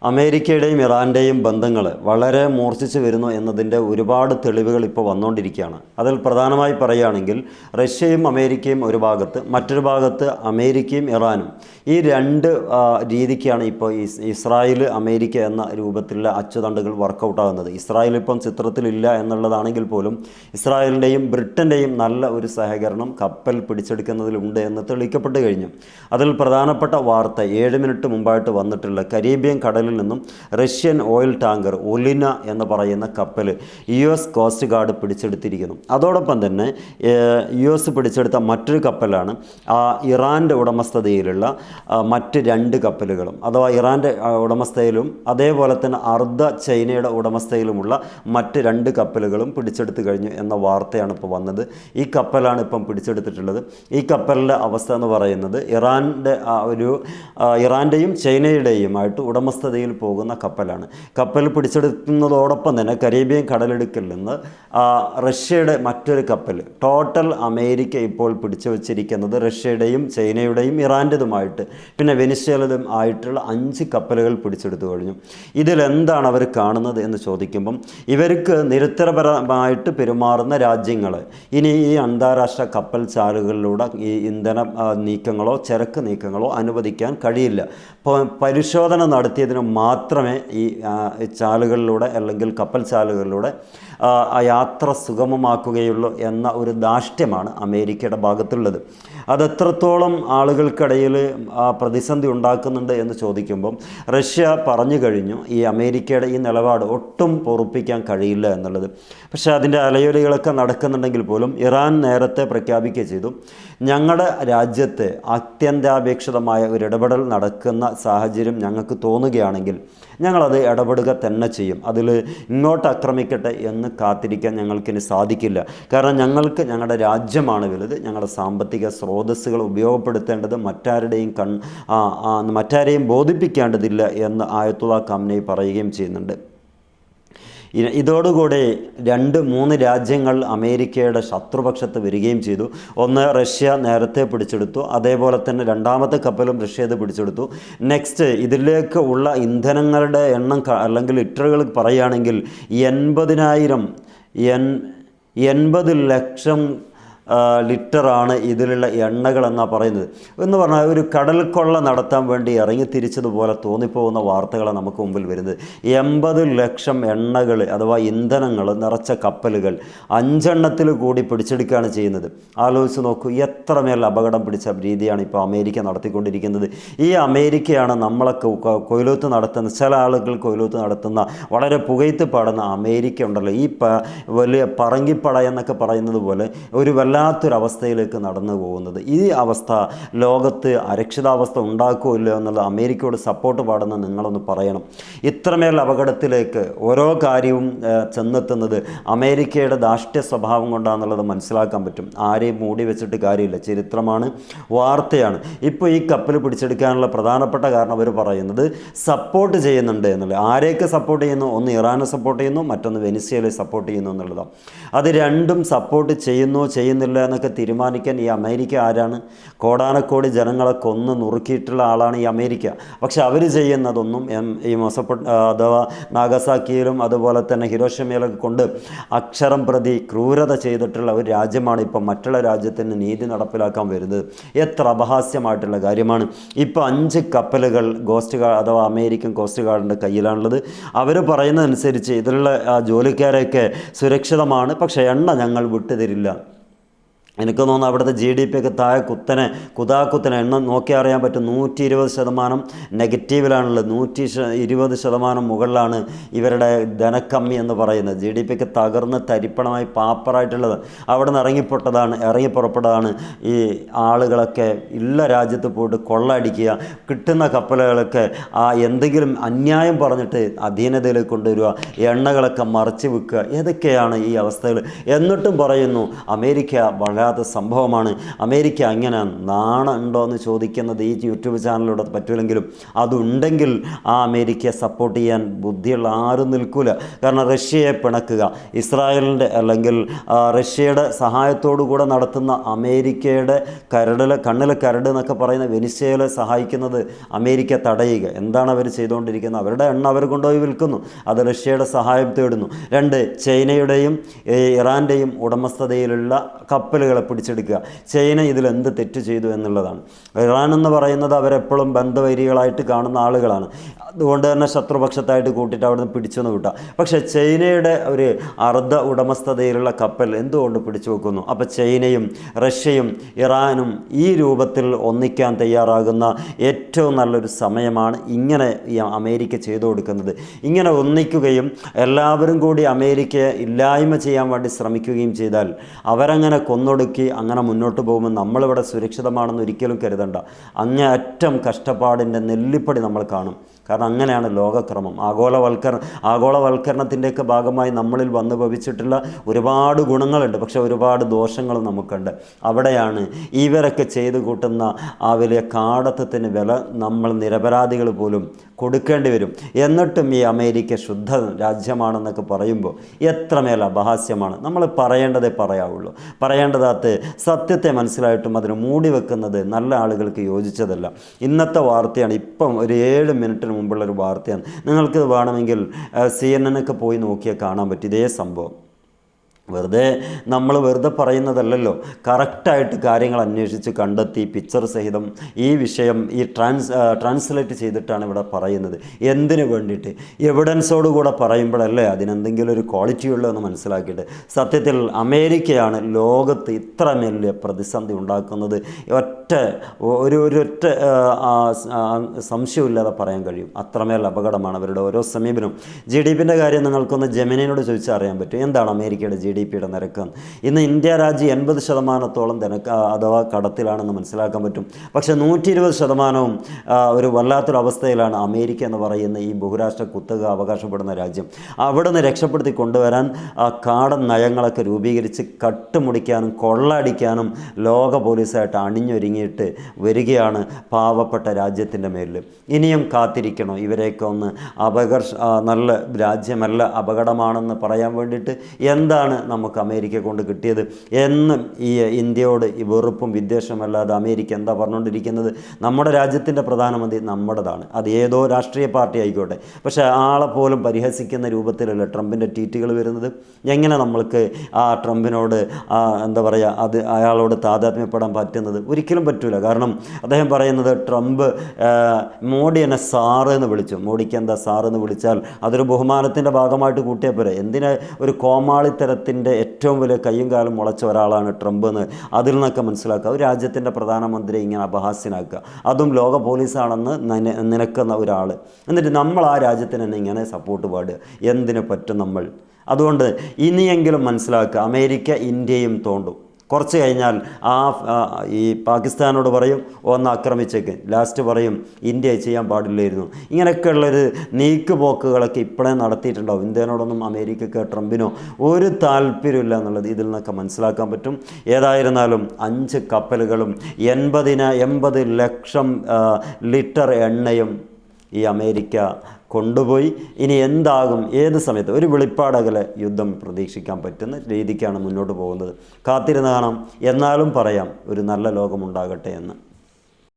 അമേരിക്കയുടെയും ഇറാൻ്റെയും ബന്ധങ്ങൾ വളരെ മൂർച്ഛിച്ചു വരുന്നു എന്നതിൻ്റെ ഒരുപാട് തെളിവുകൾ ഇപ്പോൾ വന്നുകൊണ്ടിരിക്കുകയാണ്. അതിൽ പ്രധാനമായി പറയുകയാണെങ്കിൽ റഷ്യയും അമേരിക്കയും ഒരു ഭാഗത്ത്, മറ്റൊരു ഭാഗത്ത് അമേരിക്കയും ഇറാനും. ഈ രണ്ട് രീതിക്കാണ് ഇപ്പോൾ ഇസ്രായേൽ അമേരിക്ക എന്ന രൂപത്തിലുള്ള അച്ചുതണ്ടുകൾ വർക്കൗട്ടാകുന്നത്. ഇസ്രായേൽ ഇപ്പം ചിത്രത്തിലില്ല എന്നുള്ളതാണെങ്കിൽ പോലും ഇസ്രായേലിൻ്റെയും ബ്രിട്ടൻ്റെയും നല്ല ഒരു സഹകരണം കപ്പൽ പിടിച്ചെടുക്കുന്നതിലുണ്ട് എന്ന് തെളിയിക്കപ്പെട്ട് കഴിഞ്ഞു. അതിൽ പ്രധാനപ്പെട്ട വാർത്ത 7 മിനിറ്റ് മുമ്പായിട്ട് വന്നിട്ടുള്ള കരീബിയൻ കടലിൽ നിന്നും റഷ്യൻ ഓയിൽ ടാങ്കർ ഒലിന എന്ന് പറയുന്ന കപ്പൽ US കോസ്റ്റ് ഗാർഡ് പിടിച്ചെടുത്തിരിക്കുന്നു. അതോടൊപ്പം തന്നെ US പിടിച്ചെടുത്ത മറ്റൊരു കപ്പലാണ് ഇറാൻ്റെ ഉടമസ്ഥതയിലുള്ള മറ്റ് 2 കപ്പലുകളും, അഥവാ ഇറാൻ്റെ ഉടമസ്ഥയിലും അതേപോലെ തന്നെ ചൈനയുടെ ഉടമസ്ഥയിലുമുള്ള മറ്റ് 2 കപ്പലുകളും പിടിച്ചെടുത്ത് കഴിഞ്ഞു എന്ന വാർത്തയാണ് ഇപ്പോൾ വന്നത്. ഈ കപ്പലാണ് ഇപ്പം പിടിച്ചെടുത്തിട്ടുള്ളത്. ഈ കപ്പലിൻ്റെ അവസ്ഥ എന്ന് പറയുന്നത് ഇറാൻ്റെയും ചൈനയുടെയുമായിട്ട് ഉടമസ്ഥതയിൽ പോകുന്ന കപ്പലാണ്. കപ്പൽ പിടിച്ചെടുക്കുന്നതോടൊപ്പം തന്നെ കരീബിയൻ കടലിടുക്കിൽ നിന്ന് റഷ്യയുടെ മറ്റൊരു കപ്പൽ, ടോട്ടൽ അമേരിക്ക ഇപ്പോൾ പിടിച്ചു വച്ചിരിക്കുന്നത് റഷ്യയുടെയും ചൈനയുടെയും ഇറാൻ്റെതുമായിട്ട് പിന്നെ വെനിസ്വേലയും ആയിട്ടുള്ള 5 കപ്പലുകൾ പിടിച്ചെടുത്തു കഴിഞ്ഞു. ഇതിലെന്താണ് അവർ കാണുന്നത് എന്ന് ചോദിക്കുമ്പം, ഇവർക്ക് നിരുത്തരപരമായിട്ട് പെരുമാറുന്ന രാജ്യങ്ങൾ ഇനി ഈ അന്താരാഷ്ട്ര കപ്പൽ ചാലുകളിലൂടെ ഈ ഇന്ധന നീക്കങ്ങളോ ചരക്ക് നീക്കങ്ങളോ അനുവദിക്കാൻ കഴിയില്ല. പരിശോധന നടത്തിയതിന് മാത്രമേ ഈ ചാലുകളിലൂടെ അല്ലെങ്കിൽ കപ്പൽ ചാലുകളിലൂടെ യാത്ര സുഗമമാക്കുകയുള്ളൂ എന്ന ഒരു ധാർഷ്ട്യമാണ് അമേരിക്കയുടെ ഭാഗത്തുള്ളത്. അതെത്രത്തോളം ആളുകൾക്കിടയിൽ പ്രതിസന്ധി ഉണ്ടാക്കുന്നുണ്ട് എന്ന് ചോദിക്കുമ്പം റഷ്യ പറഞ്ഞു കഴിഞ്ഞു ഈ അമേരിക്കയുടെ ഈ നിലപാട് ഒട്ടും പൊറുപ്പിക്കാൻ കഴിയില്ല എന്നുള്ളത്. പക്ഷേ അതിൻ്റെ അലയൊലികളൊക്കെ നടക്കുന്നുണ്ടെങ്കിൽ പോലും ഇറാൻ നേരത്തെ പ്രഖ്യാപിക്കുകയും ചെയ്തു, ഞങ്ങളുടെ രാജ്യത്ത് അത്യന്താപേക്ഷിതമായ ഒരു ഇടപെടൽ നടക്കുന്ന സാഹചര്യം ഞങ്ങൾക്ക് തോന്നുകയാണെങ്കിൽ ഞങ്ങളത് ഇടപെടുക തന്നെ ചെയ്യും. അതിൽ ഇങ്ങോട്ട് ആക്രമിക്കട്ടെ എന്ന് കാത്തിരിക്കാൻ ഞങ്ങൾക്കിനി സാധിക്കില്ല. കാരണം ഞങ്ങളുടെ രാജ്യമാണ് വലുത്. ഞങ്ങളുടെ സാമ്പത്തിക സ്രോതസ്സുകൾ ഉപയോഗപ്പെടുത്തേണ്ടത് മറ്റാരെയും ബോധിപ്പിക്കേണ്ടതില്ല എന്ന് ആയത്തുള്ള ഖമനേയി പറയുകയും ചെയ്യുന്നുണ്ട്. ഇതോടുകൂടി 2-3 രാജ്യങ്ങൾ അമേരിക്കയുടെ ശത്രുപക്ഷത്ത് വരികയും ചെയ്തു. ഒന്ന് റഷ്യ നേരത്തെ പിടിച്ചെടുത്തു, അതേപോലെ തന്നെ 2ാമത്തെ കപ്പലും റഷ്യ പിടിച്ചെടുത്തു. നെക്സ്റ്റ് ഇതിലേക്ക് ഉള്ള ഇന്ധനങ്ങളുടെ എണ്ണം അല്ലെങ്കിൽ ലിറ്ററുകൾ പറയുകയാണെങ്കിൽ 80 ലക്ഷം ലിറ്ററാണ് ഇതിലുള്ള എണ്ണകളെന്നാണ് പറയുന്നത്. എന്ന് പറഞ്ഞാൽ ഒരു കടൽ കൊള്ള നടത്താൻ വേണ്ടി ഇറങ്ങി തിരിച്ചതുപോലെ തോന്നിപ്പോകുന്ന വാർത്തകളാണ് നമുക്ക് മുമ്പിൽ വരുന്നത്. 80 ലക്ഷം എണ്ണകൾ അഥവാ ഇന്ധനങ്ങൾ നിറച്ച കപ്പലുകൾ 5 എണ്ണത്തിൽ കൂടി പിടിച്ചെടുക്കുകയാണ് ചെയ്യുന്നത്. ആലോചിച്ച് നോക്കൂ, എത്രമേൽ അപകടം പിടിച്ച രീതിയാണ് ഇപ്പോൾ അമേരിക്ക നടത്തിക്കൊണ്ടിരിക്കുന്നത്. ഈ അമേരിക്കയാണ് നമ്മളൊക്കെ കൊയിലൂത്ത് നടത്തുന്ന, ചില ആളുകൾ കൊയിലൂത്ത് നടത്തുന്ന, വളരെ പുകയത്ത് പാടുന്ന അമേരിക്ക ഉണ്ടല്ലോ, ഈ വലിയ പറങ്കിപ്പട എന്നൊക്കെ പറയുന്നത് പോലെ ഒരു വല്ലാത്തൊരവസ്ഥയിലേക്ക് നടന്നു പോകുന്നത്. ഈ അവസ്ഥ ലോകത്ത് അരക്ഷിതാവസ്ഥ ഉണ്ടാക്കുമല്ലോ എന്നുള്ളത് അമേരിക്കയോട് സപ്പോർട്ട് പാടുന്ന നിങ്ങളൊന്ന് പറയണം. ഇത്രമേൽ അപകടത്തിലേക്ക് ഓരോ കാര്യവും ചെന്നെത്തുന്നത് അമേരിക്കയുടെ ധാർഷ്ട്യ സ്വഭാവം കൊണ്ടാണെന്നുള്ളത് മനസ്സിലാക്കാൻ പറ്റും. ആരെയും മൂടി വെച്ചിട്ട് കാര്യമില്ല, ചരിത്രമാണ്, വാർത്തയാണ്. ഇപ്പോൾ ഈ കപ്പൽ പിടിച്ചെടുക്കാനുള്ള പ്രധാനപ്പെട്ട കാരണം അവർ പറയുന്നത് സപ്പോർട്ട് ചെയ്യുന്നുണ്ട് എന്നുള്ളത്. ആരെയൊക്കെ സപ്പോർട്ട് ചെയ്യുന്നു? ഒന്ന് ഇറാനെ സപ്പോർട്ട് ചെയ്യുന്നു, മറ്റൊന്ന് വെനിസ്വേലയെ സപ്പോർട്ട് ചെയ്യുന്നു എന്നുള്ളതാണ്. അത് രണ്ടും സപ്പോർട്ട് ചെയ്യുന്നില്ല എന്നൊക്കെ തീരുമാനിക്കാൻ ഈ അമേരിക്ക ആരാണ്? കോടാനക്കോടി ജനങ്ങളെ കൊന്ന് നുറുക്കിയിട്ടുള്ള ആളാണ് ഈ അമേരിക്ക. പക്ഷെ അവർ ചെയ്യുന്നതൊന്നും ഈ അഥവാ നാഗസാക്കിയിലും അതുപോലെ തന്നെ ഹിരോഷിമയിലൊക്കെ കൊണ്ട് അക്ഷരം പ്രതി ക്രൂരത ചെയ്തിട്ടുള്ള ഒരു രാജ്യമാണ് ഇപ്പം മറ്റുള്ള രാജ്യത്തിന് നീതി നടപ്പിലാക്കാൻ വരുന്നത്. എത്ര അപഹാസ്യമായിട്ടുള്ള കാര്യമാണ്. ഇപ്പോൾ 5 കപ്പലുകൾ കോസ്റ്റ് ഗാർഡ് അഥവാ അമേരിക്കൻ കോസ്റ്റ് ഗാർഡിൻ്റെ കയ്യിലാണുള്ളത്. അവർ പറയുന്നതനുസരിച്ച് ഇതിലുള്ള ജോലിക്കാരെയൊക്കെ സുരക്ഷിതമാണ്, പക്ഷേ എണ്ണ ഞങ്ങൾ വിട്ടുതരില്ല. എനിക്ക് തോന്നുന്നു അവിടുത്തെ GDP ഒക്കെ താഴെ കുതാക്കുത്തനെ എണ്ണം നോക്കി അറിയാൻ പറ്റും. 120% നെഗറ്റീവിലാണുള്ളത്. 120% മുകളിലാണ് ഇവരുടെ ധനക്കമ്മി എന്ന് പറയുന്നത്. GDP ഒക്കെ തകർന്ന് തരിപ്പണമായി പാപ്പറായിട്ടുള്ളത്. അവിടെ നിന്ന് ഇറങ്ങിപ്പുറപ്പെട്ടതാണ് ഈ ആളുകളൊക്കെ ഉള്ള രാജ്യത്ത് പോയിട്ട് കൊള്ളയടിക്കുക, കിട്ടുന്ന കപ്പലുകളൊക്കെ എന്തെങ്കിലും അന്യായം പറഞ്ഞിട്ട് അധീനതയിലേക്ക് കൊണ്ടുവരിക, എണ്ണകളൊക്കെ മറച്ചു വെക്കുക. ഏതൊക്കെയാണ് ഈ അവസ്ഥകൾ? എന്നിട്ടും പറയുന്നു അമേരിക്ക വളരെ വല്ലാത്ത സംഭവമാണ്. അമേരിക്ക അങ്ങനെ നാണുണ്ടോ എന്ന് ചോദിക്കുന്നത് ഈ യൂട്യൂബ് ചാനലിലൂടെ പറ്റില്ലെങ്കിലും അതുണ്ടെങ്കിൽ ആ അമേരിക്കയെ സപ്പോർട്ട് ചെയ്യാൻ ബുദ്ധിയുള്ള ആരും നിൽക്കില്ല. കാരണം റഷ്യയെ പിണക്കുക, ഇസ്രായേലിൻ്റെ അല്ലെങ്കിൽ റഷ്യയുടെ സഹായത്തോടു കൂടെ നടത്തുന്ന അമേരിക്കയുടെ കണ്ണിലെ കരട് എന്നൊക്കെ പറയുന്ന വെനിസ്വേലയെ സഹായിക്കുന്നത് അമേരിക്ക തടയുക. എന്താണ് അവർ ചെയ്തുകൊണ്ടിരിക്കുന്നത്? അവരുടെ എണ്ണ അവർ കൊണ്ടുപോയി വിൽക്കുന്നു, അത് റഷ്യയുടെ സഹായം തേടുന്നു. 2, ചൈനയുടെയും ഇറാൻ്റെയും ഉടമസ്ഥതയിലുള്ള കപ്പലുകളെ പിടിച്ചെടുക്കുക. ചൈന ഇതിലെന്ത് തെറ്റ് ചെയ്തു എന്നുള്ളതാണ്. ഇറാൻ എന്ന് പറയുന്നത് അവരെപ്പോഴും ബന്ധവൈരികളായിട്ട് കാണുന്ന ആളുകളാണ്. അതുകൊണ്ട് തന്നെ ശത്രുപക്ഷത്തായിട്ട് കൂട്ടിയിട്ട് അവിടെ നിന്ന് പിടിച്ചെന്ന് വിട്ടാം. പക്ഷേ ചൈനയുടെ ഒരു അർദ്ധ ഉടമസ്ഥതയിലുള്ള കപ്പൽ എന്തുകൊണ്ട് പിടിച്ചു വെക്കുന്നു? അപ്പോൾ ചൈനയും റഷ്യയും ഇറാനും ഈ രൂപത്തിൽ ഒന്നിക്കാൻ തയ്യാറാകുന്ന ഏറ്റവും നല്ലൊരു സമയമാണ് ഇങ്ങനെ ഈ അമേരിക്ക ചെയ്തു കൊടുക്കുന്നത്. ഇങ്ങനെ ഒന്നിക്കുകയും എല്ലാവരും കൂടി അമേരിക്കയെ ഇല്ലായ്മ ചെയ്യാൻ വേണ്ടി ശ്രമിക്കുകയും ചെയ്താൽ അവരങ്ങനെ കൊന്നൊടുക്കി അങ്ങനെ മുന്നോട്ട് പോകുമ്പോൾ നമ്മളിവിടെ സുരക്ഷിതമാണെന്ന് ഒരിക്കലും കരുതണ്ട. അങ്ങേയറ്റം കഷ്ടപ്പാടിൻ്റെ നെല്ലിപ്പടി നമ്മൾ കാണും. കാരണം അങ്ങനെയാണ് ലോകക്രമം. ആഗോളവൽക്കരണത്തിൻ്റെയൊക്കെ ഭാഗമായി നമ്മളിൽ വന്നു ഭവിച്ചിട്ടുള്ള ഒരുപാട് ഗുണങ്ങളുണ്ട്, പക്ഷെ ഒരുപാട് ദോഷങ്ങളും നമുക്കുണ്ട്. അവിടെയാണ് ഇവരൊക്കെ ചെയ്തു കൂട്ടുന്ന ആ വലിയ കാടത്തത്തിന് വില നമ്മൾ നിരപരാധികൾ പോലും കൊടുക്കേണ്ടി വരും. എന്നിട്ടും ഈ അമേരിക്ക ശുദ്ധ രാജ്യമാണെന്നൊക്കെ പറയുമ്പോൾ എത്രമേൽ അപഹാസ്യമാണ്. നമ്മൾ പറയേണ്ടതേ പറയാവുള്ളൂ. പറയേണ്ടതാത്ത് സത്യത്തെ മനസ്സിലായിട്ടും അതിന് മൂടി വെക്കുന്നത് നല്ല ആളുകൾക്ക് യോജിച്ചതല്ല. ഇന്നത്തെ വാർത്തയാണ്, ഇപ്പം ഒരു 7 മിനിറ്റിന് മുമ്പുള്ളൊരു വാർത്തയാണ്. നിങ്ങൾക്ക് വേണമെങ്കിൽ CNN ഒക്കെ പോയി നോക്കിയാൽ കാണാൻ പറ്റും ഇതേ സംഭവം. നമ്മൾ വെറുതെ പറയുന്നതല്ലല്ലോ, കറക്റ്റായിട്ട് കാര്യങ്ങൾ അന്വേഷിച്ച് കണ്ടെത്തി പിക്ചർ സഹിതം ഈ വിഷയം ട്രാൻസ്ലേറ്റ് ചെയ്തിട്ടാണ് ഇവിടെ പറയുന്നത്. എന്തിനു വേണ്ടിയിട്ട്? എവിഡൻസോടുകൂടെ പറയുമ്പോഴല്ലേ അതിനെന്തെങ്കിലും ഒരു ക്വാളിറ്റി ഉള്ളൂ എന്ന് മനസ്സിലാക്കിയിട്ട്. സത്യത്തിൽ അമേരിക്കയാണ് ലോകത്ത് ഇത്ര വലിയ പ്രതിസന്ധി ഉണ്ടാക്കുന്നത്. ഒരൊറ്റ സംശയമില്ലാതെ പറയാൻ കഴിയും. അത്രമേൽ അപകടമാണ് അവരുടെ ഓരോ സമീപനം. GDPൻ്റെ കാര്യം നിങ്ങൾക്കൊന്ന് ജെമിനിയോട് ചോദിച്ചാൽ അറിയാൻ പറ്റും. എന്താണ് അമേരിക്കയുടെ GDPയുടെ നിരക്ക്? ഇന്ന് ഇന്ത്യ രാജ്യം 80% അഥവാ കടത്തിലാണെന്ന് മനസ്സിലാക്കാൻ പറ്റും. പക്ഷേ 120% ഒരു വല്ലാത്തൊരു അവസ്ഥയിലാണ് അമേരിക്ക എന്ന് പറയുന്ന ഈ ബഹുരാഷ്ട്ര കുത്തക അവകാശപ്പെടുന്ന രാജ്യം. അവിടെ നിന്ന് രക്ഷപ്പെടുത്തി കൊണ്ടുവരാൻ കാടൻ നയങ്ങളൊക്കെ രൂപീകരിച്ച് കട്ടുമുടിക്കാനും കൊള്ളയടിക്കാനും ലോക പോലീസായിട്ട് അണിഞ്ഞൊരുങ്ങിയിട്ട് വരികയാണ് പാവപ്പെട്ട രാജ്യത്തിൻ്റെ മേലിൽ. ഇനിയും കാത്തിരിക്കണം ഇവരെയൊക്കെ ഒന്ന് നല്ല രാജ്യമല്ല, അപകടമാണെന്ന് പറയാൻ വേണ്ടിയിട്ട്. എന്താണ് നമുക്ക് അമേരിക്ക കൊണ്ട് കിട്ടിയത്? എന്നും ഈ ഇന്ത്യയോട് ഈ വെറുപ്പും വിദ്വേഷമല്ലാതെ അമേരിക്ക എന്താ പറഞ്ഞുകൊണ്ടിരിക്കുന്നത്? നമ്മുടെ രാജ്യത്തിൻ്റെ പ്രധാനമന്ത്രി നമ്മുടേതാണ്, അത് ഏതോ രാഷ്ട്രീയ പാർട്ടി ആയിക്കോട്ടെ. പക്ഷേ ആളെ പോലും പരിഹസിക്കുന്ന രൂപത്തിലല്ല ട്രംപിൻ്റെ ട്വീറ്റുകൾ വരുന്നത്. എങ്ങനെ നമ്മൾക്ക് ആ ട്രംപിനോട് എന്താ പറയുക, അത് അയാളോട് താതാത്മ്യപ്പെടാൻ പറ്റുന്നത്? ഒരിക്കലും പറ്റില്ല. കാരണം അദ്ദേഹം പറയുന്നത് ട്രംപ് മോഡി എന്നെ സാറ് എന്ന് വിളിച്ചു. മോഡിക്ക് എന്താ സാറ് എന്ന് വിളിച്ചാൽ അതൊരു ബഹുമാനത്തിൻ്റെ ഭാഗമായിട്ട് കൂട്ടിയാൽ പോരെ. എന്തിനാ ഒരു കോമാളിത്തരത്തിൻ്റെ ഏറ്റവും വലിയ കയ്യും കാലും മുളച്ച ഒരാളാണ് ട്രംപ് എന്ന് അതിൽ നിന്നൊക്കെ മനസ്സിലാക്കുക. ഒരു രാജ്യത്തിൻ്റെ പ്രധാനമന്ത്രി ഇങ്ങനെ അപഹാസ്യനാക്കുക, അതും ലോക പോലീസാണെന്ന് നിനക്കുന്ന ഒരാൾ. എന്നിട്ട് നമ്മൾ ആ രാജ്യത്തിന് തന്നെ ഇങ്ങനെ സപ്പോർട്ട് പാടുക, എന്തിനു പറ്റും നമ്മൾ? അതുകൊണ്ട് ഇനിയെങ്കിലും മനസ്സിലാക്കുക, അമേരിക്ക ഇന്ത്യയും തോണ്ടും. കുറച്ച് കഴിഞ്ഞാൽ ഈ പാകിസ്ഥാനോട് പറയും ഒന്ന് ആക്രമിച്ചേക്ക്, ലാസ്റ്റ് പറയും ഇന്ത്യ ചെയ്യാൻ പാടില്ലായിരുന്നു. ഇങ്ങനെയൊക്കെയുള്ളൊരു നീക്കുപോക്കുകളൊക്കെ ഇപ്പോഴേ നടത്തിയിട്ടുണ്ടാവും. ഇന്ത്യനോടൊന്നും അമേരിക്കയ്ക്ക് ട്രംപിനോ ഒരു താല്പര്യമില്ല എന്നുള്ളത് ഇതിൽ നിന്നൊക്കെ മനസ്സിലാക്കാൻ പറ്റും. ഏതായിരുന്നാലും 5 കപ്പലുകളും 80 ലക്ഷം ലിറ്റർ എണ്ണയും ഈ അമേരിക്ക കൊണ്ടുപോയി. ഇനി എന്താകും, ഏത് സമയത്ത് ഒരു വെളിപ്പാടകലെ യുദ്ധം പ്രതീക്ഷിക്കാൻ പറ്റുന്ന രീതിക്കാണ് മുന്നോട്ട് പോകുന്നത്. കാത്തിരുന്ന് കാണാം. എന്നാലും പറയാം, ഒരു നല്ല ലോകമുണ്ടാകട്ടെ എന്ന്.